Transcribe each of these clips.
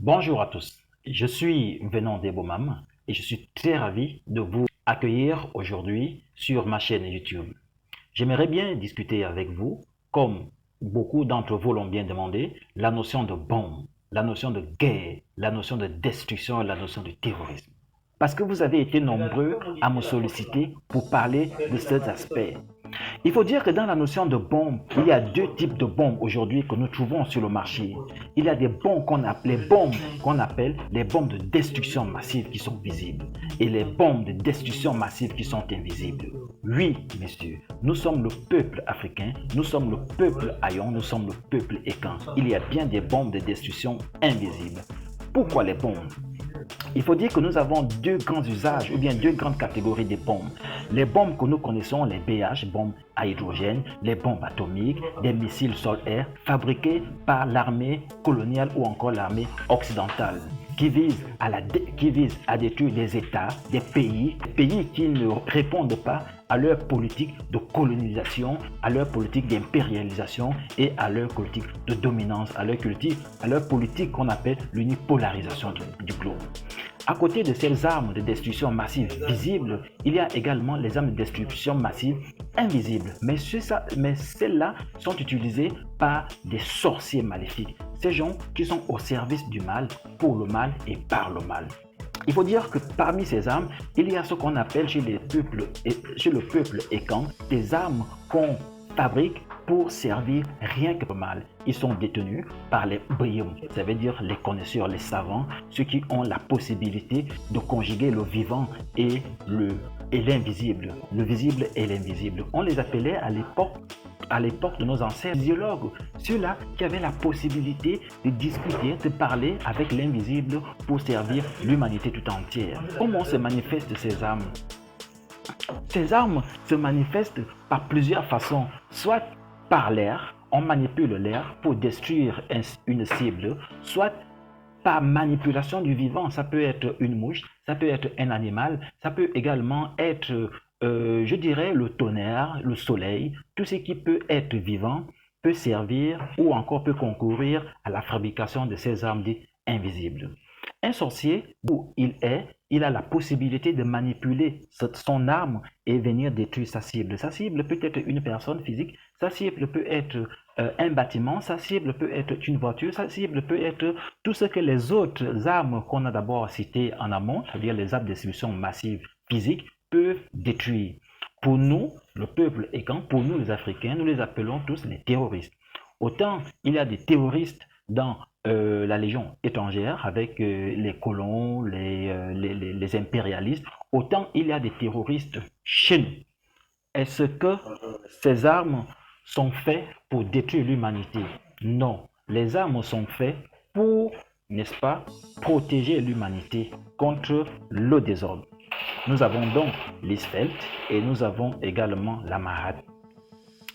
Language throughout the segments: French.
Bonjour à tous, je suis Venant Debomam et je suis très ravi de vous accueillir aujourd'hui sur ma chaîne YouTube. J'aimerais bien discuter avec vous, comme beaucoup d'entre vous l'ont bien demandé, la notion de bombe, la notion de guerre, la notion de destruction et la notion de terrorisme. Parce que vous avez été nombreux à me solliciter pour parler de ces aspects. Il faut dire que dans la notion de bombe, il y a deux types de bombes aujourd'hui que nous trouvons sur le marché. Il y a des bombes qu'on appelle les bombes de destruction massive qui sont visibles et les bombes de destruction massive qui sont invisibles. Oui, messieurs, nous sommes le peuple africain, nous sommes le peuple haïon, nous sommes le peuple écan. Il y a bien des bombes de destruction invisibles. Pourquoi les bombes? Il faut dire que nous avons deux grands usages ou bien deux grandes catégories de bombes. Les bombes que nous connaissons, les BH, bombes à hydrogène, les bombes atomiques, des missiles sol-air fabriqués par l'armée coloniale ou encore l'armée occidentale qui visent à détruire des États, des pays qui ne répondent pas à leur politique de colonisation, à leur politique d'impérialisation et à leur politique de dominance, à leur politique qu'on appelle l'unipolarisation du globe. À côté de ces armes de destruction massive visibles, il y a également les armes de destruction massive invisibles. Mais celles-là sont utilisées par des sorciers maléfiques. Ces gens qui sont au service du mal, pour le mal et par le mal. Il faut dire que parmi ces armes, il y a ce qu'on appelle chez le peuple écan des armes qu'on fabrique pour servir rien que le mal. Ils sont détenus par les brillants, ça veut dire les connaisseurs, les savants, ceux qui ont la possibilité de conjuguer le vivant et l'invisible, le visible et l'invisible. On les appelait à l'époque de nos ancêtres physiologues, ceux-là qui avaient la possibilité de discuter, de parler avec l'invisible pour servir l'humanité tout entière. Comment se manifestent ces armes? Ces armes se manifestent par plusieurs façons, soit par l'air, on manipule l'air pour détruire une cible, soit par manipulation du vivant, ça peut être une mouche, ça peut être un animal, ça peut également être, je dirais, le tonnerre, le soleil, tout ce qui peut être vivant peut servir ou encore peut concourir à la fabrication de ces armes dites invisibles. Un sorcier, où il a la possibilité de manipuler son arme et venir détruire sa cible. Sa cible peut être une personne physique, sa cible peut être un bâtiment, sa cible peut être une voiture, sa cible peut être tout ce que les autres armes qu'on a d'abord citées en amont, c'est-à-dire les armes de destruction massive physique, peuvent détruire. Pour nous, le peuple écan, pour nous les Africains, nous les appelons tous les terroristes. Autant il y a des terroristes dans la légion étrangère avec les colons, les impérialistes, autant il y a des terroristes chez nous. Est-ce que ces armes sont faites pour détruire l'humanité? Non, les armes sont faites pour, n'est-ce pas, protéger l'humanité contre le désordre. Nous avons donc l'Isfeld et nous avons également la Mahat.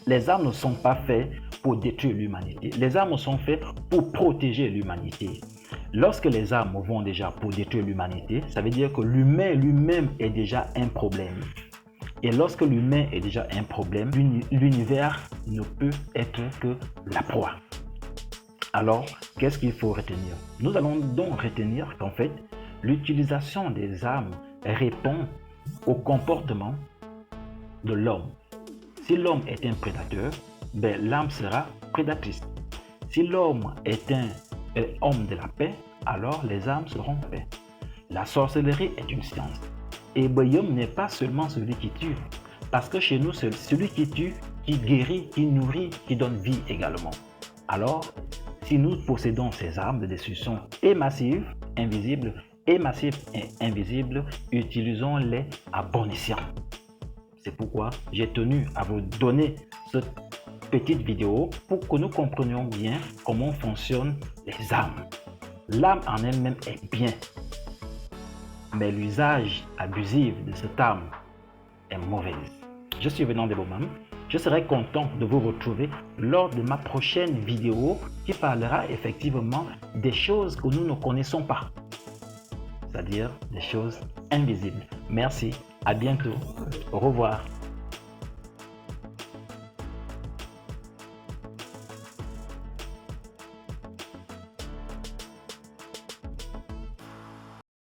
Les armes ne sont pas faites pour détruire l'humanité. Les armes sont faites pour protéger l'humanité. Lorsque les armes vont déjà pour détruire l'humanité, ça veut dire que l'humain lui-même est déjà un problème. Et lorsque l'humain est déjà un problème, l'univers ne peut être que la proie. Alors, qu'est-ce qu'il faut retenir? Nous allons donc retenir qu'en fait, l'utilisation des armes répond au comportement de l'homme. Si l'homme est un prédateur, l'arme sera prédatrice. Si l'homme est un homme de la paix, alors les armes seront paix. La sorcellerie est une science. Et Boyum n'est pas seulement celui qui tue, parce que chez nous, c'est celui qui tue, qui guérit, qui nourrit, qui donne vie également. Alors, si nous possédons ces armes de destruction et massives, invisibles, et massives et invisibles, utilisons-les à bon escient. C'est pourquoi j'ai tenu à vous donner cette petite vidéo pour que nous comprenions bien comment fonctionnent les armes. L'arme en elle-même est bien, mais l'usage abusif de cette arme est mauvaise. Je suis Venant Debomam. Je serai content de vous retrouver lors de ma prochaine vidéo qui parlera effectivement des choses que nous ne connaissons pas, c'est-à-dire des choses invisibles. Merci, à bientôt, au revoir.